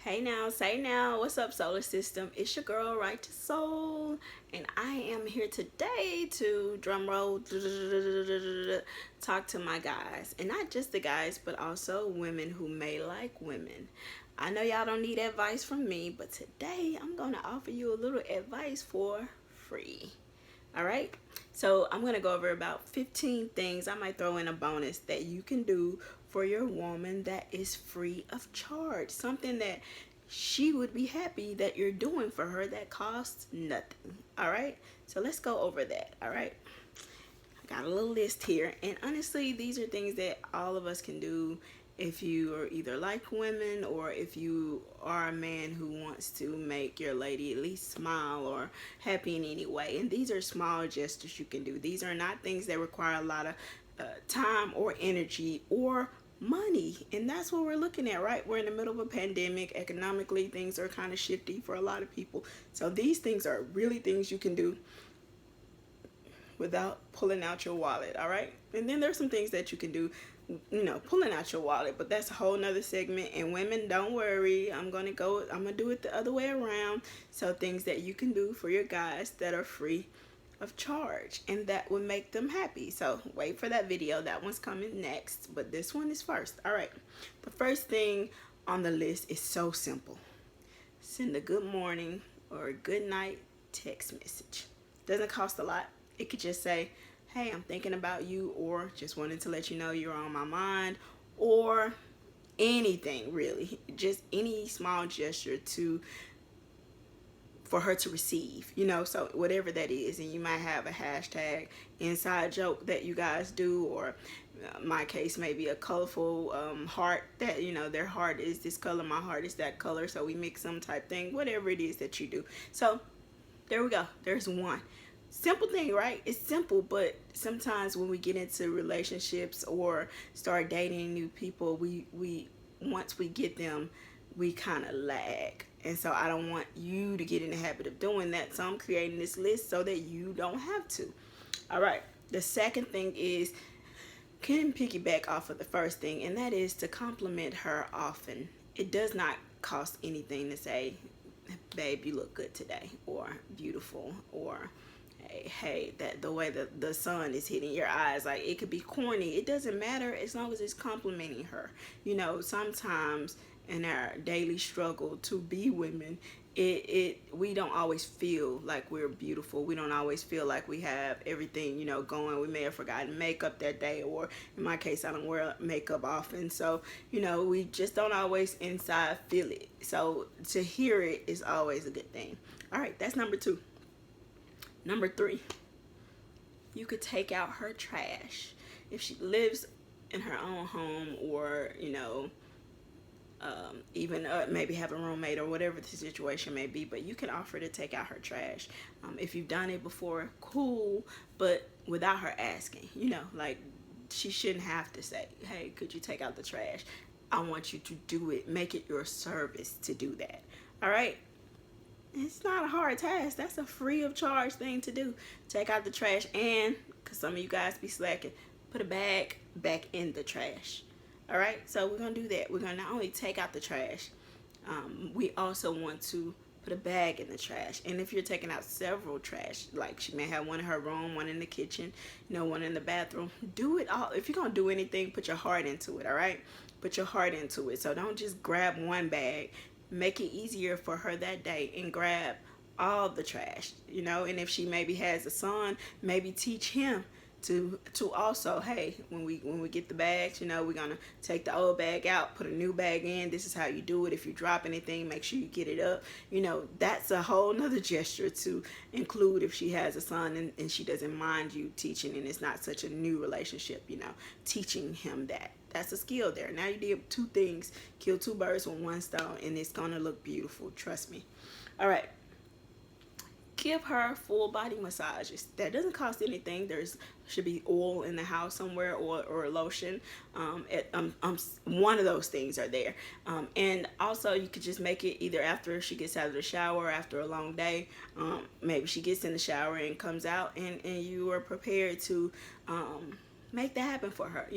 Hey now, say now, what's up, solar system? It's your girl, Writeous Soul, and I am here today to drum roll talk to my guys, and not just the guys, but also women who may like women. I know y'all don't need advice from me, but today I'm gonna offer you a little advice for free. All right, so I'm gonna go over about 15 things. I might throw in a bonus that you can do for your woman that is free of charge, something that she would be happy that you're doing for her that costs nothing. All right, so let's go over that. All right, I got a little list here, and honestly, these are things that all of us can do if you are either like women or if you are a man who wants to make your lady at least smile or happy in any way. And these are small gestures you can do. These are not things that require a lot of time or energy or money. And that's what we're looking at, right? We're in the middle of a pandemic. Economically, things are kind of shifty for a lot of people. So these things are really things you can do without pulling out your wallet. All right, and then there's some things that you can do, pulling out your wallet, but that's a whole nother segment. And women, don't worry, I'm gonna do it the other way around. So things that you can do for your guys that are free of charge and that would make them happy. So wait for that video, that one's coming next, but this one is first. All right, the first thing on the list is so simple: send a good morning or a good night text message. Doesn't cost a lot. It could just say, hey, I'm thinking about you, or just wanted to let you know you're on my mind, or anything really. Just any small gesture to for her to receive, so whatever that is. And you might have a hashtag inside joke that you guys do, or my case may be a colorful heart that, their heart is this color, my heart is that color, so we mix some type thing, whatever it is that you do. So there we go, there's one simple thing, right? It's simple, but sometimes when we get into relationships or start dating new people, we once we get them, we kind of lag. And so I don't want you to get in the habit of doing that, so I'm creating this list so that you don't have to. All right, the second thing is, can piggyback off of the first thing, and that is to compliment her often. It does not cost anything to say, babe, you look good today, or beautiful, or hey, that the way the sun is hitting your eyes. Like, it could be corny, it doesn't matter as long as it's complimenting her. Sometimes in our daily struggle to be women, we don't always feel like we're beautiful. We don't always feel like we have everything going. We may have forgotten makeup that day, or in my case, I don't wear makeup often, so we just don't always inside feel it. So to hear it is always a good thing. All right, that's number two. Number three, you could take out her trash. If she lives in her own home, or even maybe have a roommate or whatever the situation may be, but you can offer to take out her trash. If you've done it before, cool, but without her asking. Like, she shouldn't have to say, hey, could you take out the trash? I want you to do it. Make it your service to do that. All right, it's not a hard task. That's a free of charge thing to do. Take out the trash, and because some of you guys be slacking, put a bag back in the trash. All right, so we're gonna do that. We're gonna not only take out the trash, we also want to put a bag in the trash. And if you're taking out several trash, like she may have one in her room, one in the kitchen, one in the bathroom, do it all. If you're gonna do anything, put your heart into it. All right, put your heart into it. So don't just grab one bag. Make it easier for her that day and grab all the trash. And if she maybe has a son, maybe teach him to also, hey, when we get the bags, we're gonna take the old bag out, put a new bag in. This is how you do it. If you drop anything, make sure you get it up. That's a whole nother gesture to include if she has a son, and she doesn't mind you teaching, and it's not such a new relationship. Teaching him that's a skill there. Now you did two things, kill two birds with one stone, and it's gonna look beautiful, trust me. All right, give her full body massages. That doesn't cost anything. There's should be oil in the house somewhere, or lotion. One of those things are there. And also, you could just make it either after she gets out of the shower, after a long day. Maybe she gets in the shower and comes out, and you are prepared to make that happen for her.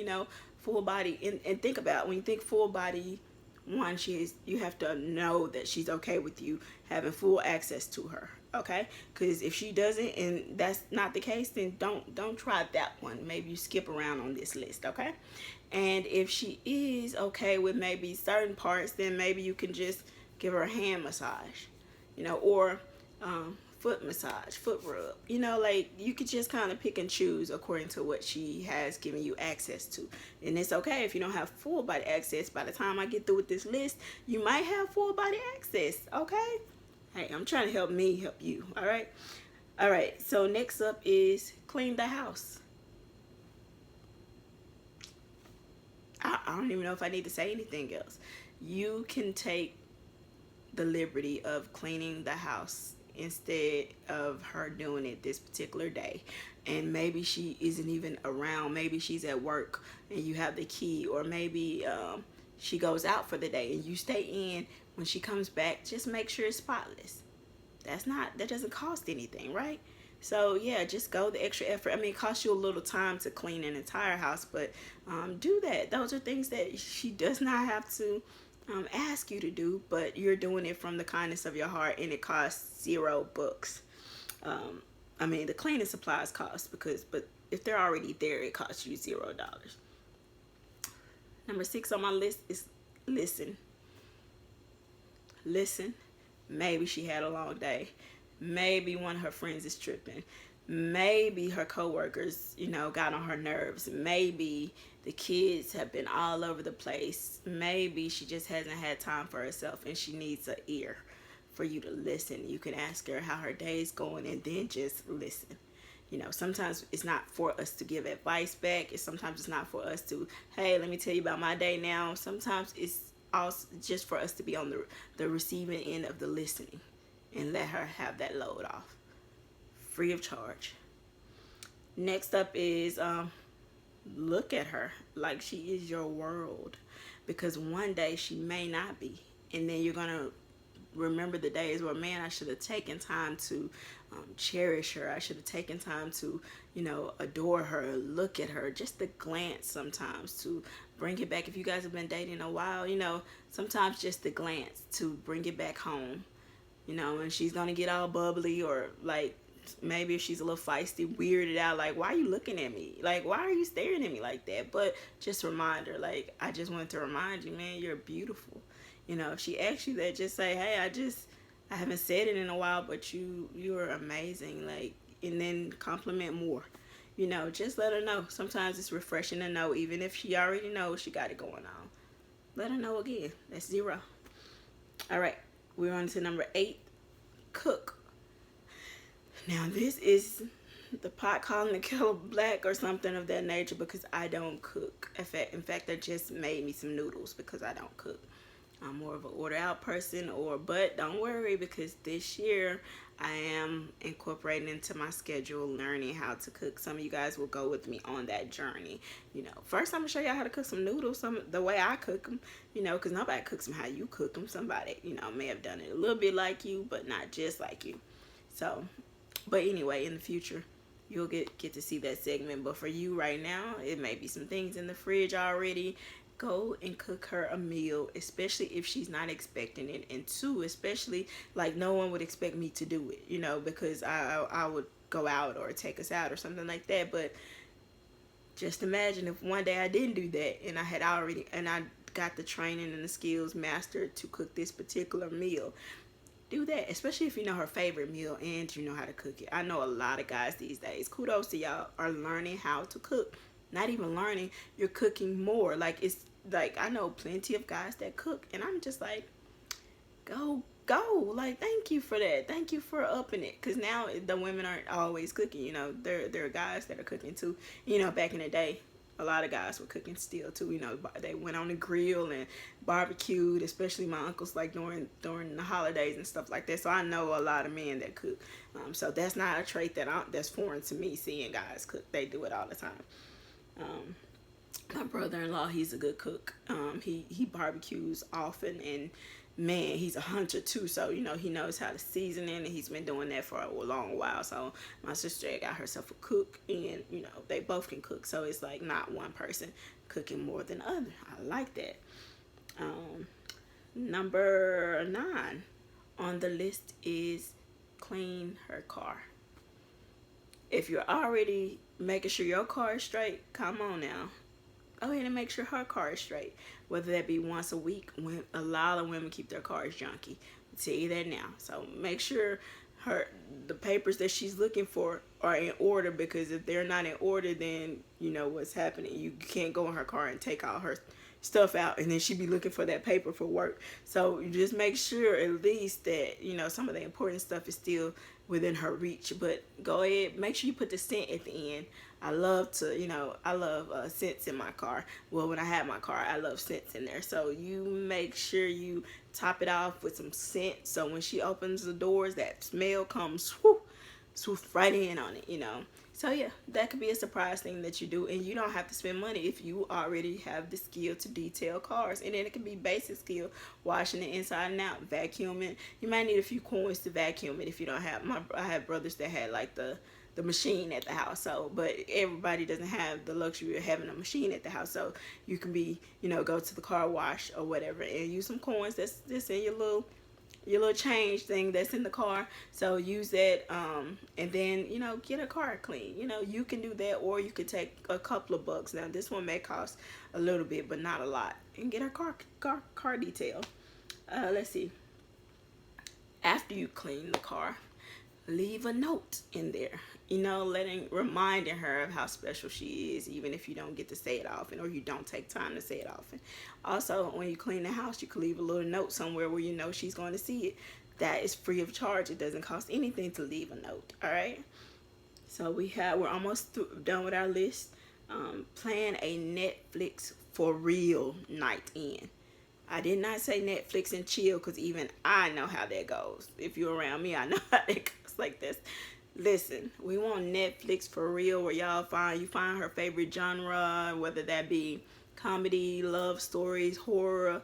Full body. And think about, when you think full body one, you have to know that she's okay with you having full access to her. Okay, because if she doesn't and that's not the case, then don't try that one. Maybe you skip around on this list. Okay, and if she is okay with maybe certain parts, then maybe you can just give her a hand massage, or foot massage, foot rub. Like you could just kind of pick and choose according to what she has given you access to. And it's okay if you don't have full body access. By the time I get through with this list, you might have full body access. Okay? Hey, I'm trying to help me help you. All right? All right. So next up is clean the house. I don't even know if I need to say anything else. You can take the liberty of cleaning the house instead of her doing it this particular day. And maybe she isn't even around. Maybe she's at work and you have the key, or maybe she goes out for the day and you stay in. When she comes back, just make sure it's spotless. That doesn't cost anything, right? So yeah, just go the extra effort. I mean, it costs you a little time to clean an entire house, but do that. Those are things that she does not have to ask you to do, but you're doing it from the kindness of your heart, and it costs $0. I mean, the cleaning supplies cost but if they're already there, it costs you $0. Number 6 on my list is listen. Listen. Maybe she had a long day. Maybe one of her friends is tripping. Maybe her coworkers, got on her nerves. Maybe the kids have been all over the place. Maybe she just hasn't had time for herself and she needs an ear for you to listen. You can ask her how her day is going and then just listen. Sometimes it's not for us to give advice back. Sometimes it's not for us to, hey, let me tell you about my day now. Sometimes it's also just for us to be on the receiving end of the listening and let her have that load off. Free of charge. Next up is look at her like she is your world, because one day she may not be, and then you're gonna remember the days where, man, I should have taken time to cherish her. I should have taken time to adore her, look at her, just a glance sometimes to bring it back. If you guys have been dating a while, sometimes just a glance to bring it back home, and she's gonna get all bubbly, or like maybe if she's a little feisty, weirded out, like, why are you looking at me? Like, why are you staring at me like that? But just remind her, like, I just wanted to remind you, man, you're beautiful. If she asks you that, just say, hey, I haven't said it in a while, but you're amazing. Like, and then compliment more. Just let her know. Sometimes it's refreshing to know, even if she already knows she got it going on. Let her know again. That's 0. All right, we're on to number 8. Cook. Now, this is the pot calling the kettle black or something of that nature, because I don't cook. In fact, I just made me some noodles because I don't cook. I'm more of an order out person, but don't worry, because this year I am incorporating into my schedule learning how to cook. Some of you guys will go with me on that journey. First I'm gonna show y'all how to cook some noodles, the way I cook them, because nobody cooks them how you cook them. Somebody, may have done it a little bit like you, but not just like you. So, but anyway, in the future, you'll get to see that segment. But for you right now, it may be some things in the fridge already. Go and cook her a meal, especially if she's not expecting it. And 2, especially, like, no one would expect me to do it, because I would go out or take us out or something like that. But just imagine if one day I didn't do that, and I got the training and the skills mastered to cook this particular meal. Do that, especially if you know her favorite meal and you know how to cook it. I know a lot of guys these days, kudos to y'all, are learning how to cook. Not even learning, you're cooking more. Like, it's like, I know plenty of guys that cook, and I'm just like, go. Like, thank you for that. Thank you for upping it, because now the women aren't always cooking. There are guys that are cooking too. Back in the day, a lot of guys were cooking still too. They went on the grill and barbecued, especially my uncles, like during the holidays and stuff like that. So I know a lot of men that cook. So that's not a trait that's foreign to me, seeing guys cook. They do it all the time. My brother-in-law, he's a good cook. He barbecues often, and man, he's a hunter too, so he knows how to season it, and he's been doing that for a long while. So my sister got herself a cook, and they both can cook, so it's like not one person cooking more than the other. I like that. Number 9 on the list is clean her car. If you're already making sure your car is straight, come on now. Go ahead and make sure her car is straight. Whether that be once a week, when a lot of women keep their cars junky. I'll tell you that now. So make sure the papers that she's looking for are in order, because if they're not in order, then you know what's happening. You can't go in her car and take all her stuff out, and then she be looking for that paper for work. So you just make sure at least that some of the important stuff is still within her reach. But go ahead, make sure you put the scent at the end. I love scents in my car. Well, when I have my car, I love scents in there. So you make sure you top it off with some scent, so when she opens the doors, that smell comes swoop right in on it. So yeah, that could be a surprise thing that you do, and you don't have to spend money if you already have the skill to detail cars. And then it can be basic skill, washing it inside and out, vacuuming. You might need a few coins to vacuum it if you don't have. I have brothers that had like the machine at the house, but everybody doesn't have the luxury of having a machine at the house. So you can go to the car wash or whatever and use some coins that's in your little change thing that's in the car. So use that, and then get a car clean. You can do that, or you could take a couple of bucks. Now this one may cost a little bit, but not a lot, and get her car detail. Let's see. After you clean the car, leave a note in there, reminding her of how special she is, even if you don't get to say it often, or you don't take time to say it often. Also, when you clean the house, you can leave a little note somewhere where she's going to see it. That is free of charge. It doesn't cost anything to leave a note. All right. So we're almost done with our list. Plan a Netflix for real night in. I did not say Netflix and chill, because even I know how that goes. If you're around me, I know how that goes like this. Listen, we want Netflix for real, where you find her favorite genre, whether that be comedy, love stories, horror,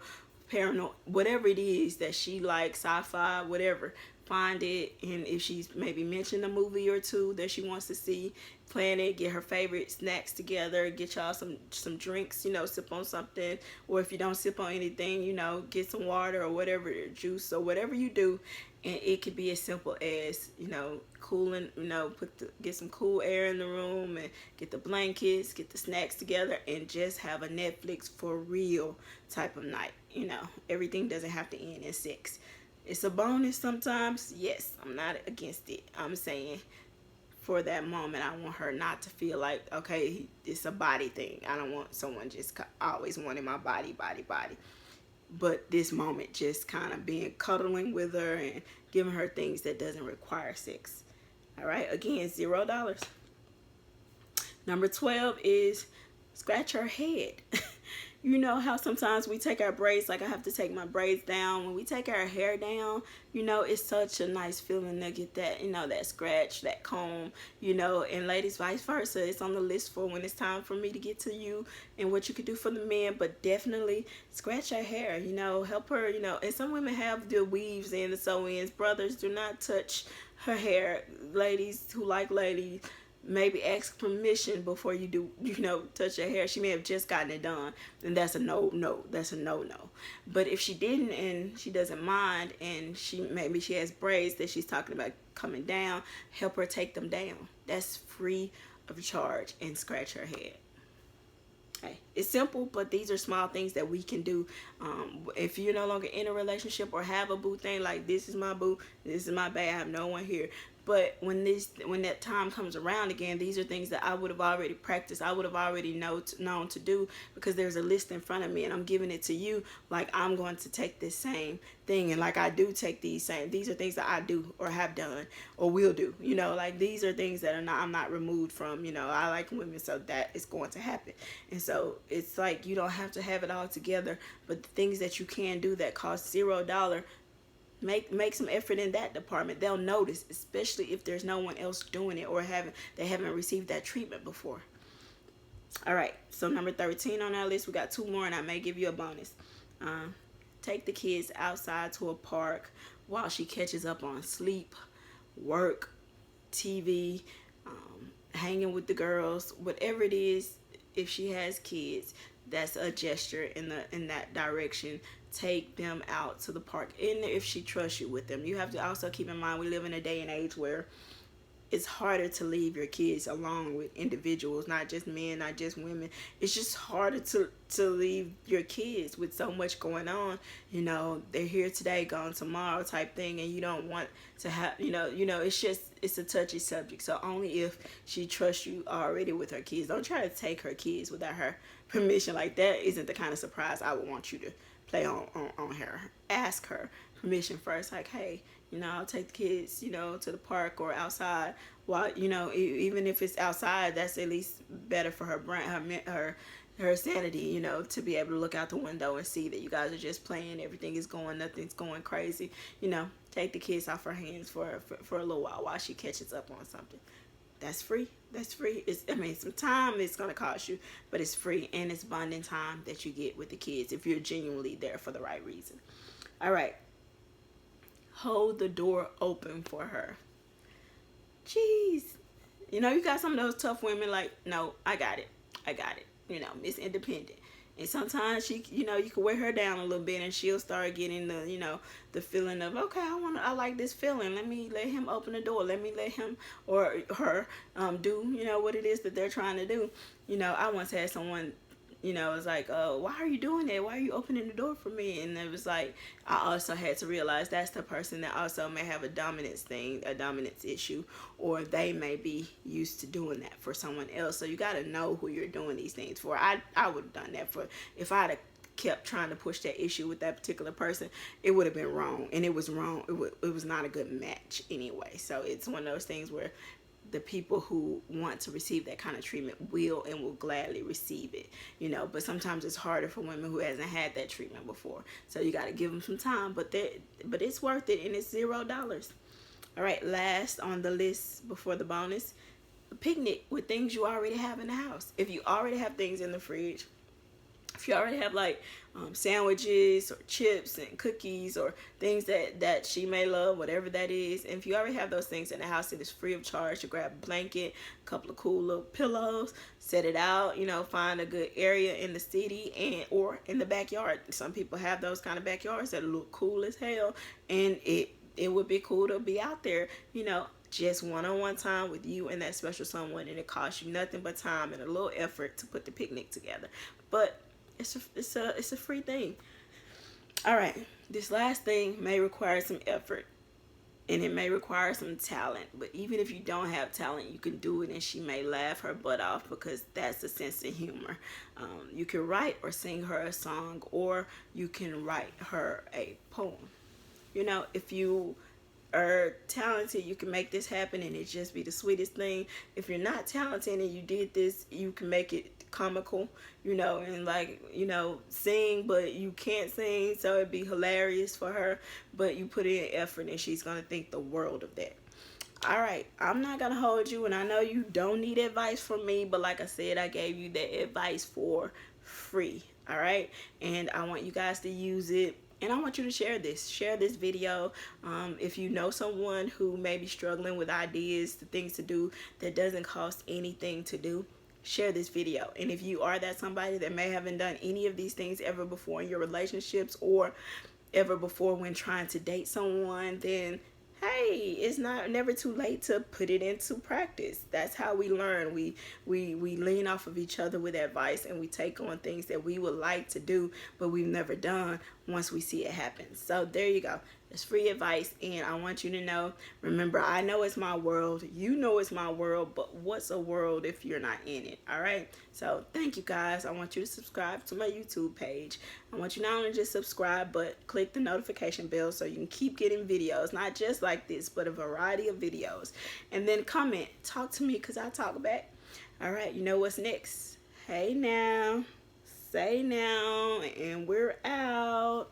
paranormal, whatever it is that she likes, sci-fi, whatever. Find it, and if she's maybe mentioned a movie or two that she wants to see, plan it, get her favorite snacks together, get y'all some drinks, sip on something, or if you don't sip on anything, get some water or whatever, juice or whatever you do. And it could be as simple as cooling, get some cool air in the room, and get the blankets, get the snacks together, and just have a Netflix for real type of night. Everything doesn't have to end in sex. It's a bonus sometimes, yes. I'm not against it. I'm saying for that moment, I want her not to feel like, okay, it's a body thing. I don't want someone just always wanting my body. But this moment, just kind of cuddling with her and giving her things that doesn't require sex. All right, again, $0. Number 12 is scratch her head. You know how sometimes we take our braids, like I have to take my braids down. When we take our hair down, it's such a nice feeling to get that, that scratch, that comb, and ladies, vice versa. It's on the list for when it's time for me to get to you and what you could do for the men. But definitely scratch her hair, help her, and some women have the weaves and the sew-ins. Brothers, do not touch her hair. Ladies who like ladies, maybe ask permission before you do, touch her hair. She may have just gotten it done, and that's a no. That's a no. But if she didn't and she doesn't mind, and she has braids that she's talking about coming down, help her take them down. That's free of charge, and scratch her head. Hey, it's simple, but these are small things that we can do. If you're no longer in a relationship or have a boo thing, like this is my boo, this is my bae, I have no one here. But when that time comes around again, these are things that I would have already practiced. I would have already known to do, because there's a list in front of me and I'm giving it to you. Like, I'm going to take this same thing, and like I do take these are things that I do or have done or will do. Like, these are things that I'm not removed from. I like women, so that is going to happen. And so it's like, you don't have to have it all together, but the things that you can do that cost $0, make some effort in that department. They'll notice, especially if there's no one else doing it, or they haven't received that treatment before. All right, so number 13 on our list, we got 2 more, and I may give you a bonus. Take the kids outside to a park while she catches up on sleep, work, TV, hanging with the girls, whatever it is. If she has kids, that's a gesture in that direction take them out to the park, and if she trusts you with them. You have to also keep in mind, we live in a day and age where it's harder to leave your kids alone with individuals, not just men, not just women. It's just harder to leave your kids with so much going on. You know, they're here today, gone tomorrow type thing, and you don't want to have, it's a touchy subject. So only if she trusts you already with her kids. Don't try to take her kids without her permission. Like, that isn't the kind of surprise I would want you to play on her. Ask her permission first, like, hey, I'll take the kids, to the park or outside. While, even if it's outside, that's at least better for her brain, her sanity, to be able to look out the window and see that you guys are just playing, everything is going, nothing's going crazy. Take the kids off her hands for a little while she catches up on something. That's free. That's free. Some time it's going to cost you, but it's free, and it's bonding time that you get with the kids if you're genuinely there for the right reason. All right. Hold the door open for her. Jeez. You got some of those tough women like, no, I got it. Miss Independent. And sometimes she, you can wear her down a little bit, and she'll start getting the feeling of, okay, I like this feeling. Let me let him open the door. Let me let him or her do, what it is that they're trying to do. I once had someone, it was like, why are you doing that? Why are you opening the door for me? And it was like, I also had to realize that's the person that also may have a dominance issue, or they may be used to doing that for someone else. So you got to know who you're doing these things for. I would have done that if I had kept trying to push that issue with that particular person. It would have been wrong, and it was wrong. It was not a good match anyway. So it's one of those things where the people who want to receive that kind of treatment will gladly receive it, but sometimes it's harder for women who hasn't had that treatment before. So you got to give them some time, but it's worth it, and it's $0. All right, last on the list before the bonus, a picnic with things you already have in the house. If you already have things in the fridge, if you already have like sandwiches or chips and cookies or things that she may love, whatever that is, and if you already have those things in the house, it is free of charge to grab a blanket, a couple of cool little pillows, set it out, find a good area in the city or in the backyard. Some people have those kind of backyards that look cool as hell, and it would be cool to be out there, just one-on-one time with you and that special someone, and it costs you nothing but time and a little effort to put the picnic together. But it's a free thing. All right, this last thing may require some effort, and it may require some talent, but even if you don't have talent, you can do it, and she may laugh her butt off, because that's the sense of humor. You can write or sing her a song, or you can write her a poem. If you are talented, you can make this happen, and it just be the sweetest thing. If you're not talented and you did this, you can make it comical, and sing, but you can't sing, so it'd be hilarious for her, but you put in effort, and she's gonna think the world of that. All right, I'm not gonna hold you, and I know you don't need advice from me, but like I said, I gave you that advice for free. All right, and I want you guys to use it, and I want you to share this video. If you know someone who may be struggling with ideas, the things to do that doesn't cost anything to do, share this video. And if you are that somebody that may haven't done any of these things ever before in your relationships, or ever before when trying to date someone, then hey, it's never too late to put it into practice. That's how we learn. We lean off of each other with advice, and we take on things that we would like to do but we've never done once we see it happen. So there you go. It's free advice, and I want you to know, remember, I know it's my world, you know it's my world, but what's a world if you're not in it? All right, so thank you guys. I want you to subscribe to my YouTube page. I want you not only just subscribe, but click the notification bell so you can keep getting videos, not just like this, but a variety of videos. And then comment, talk to me, because I talk back. All right, you know what's next. Hey now, say now, and we're out.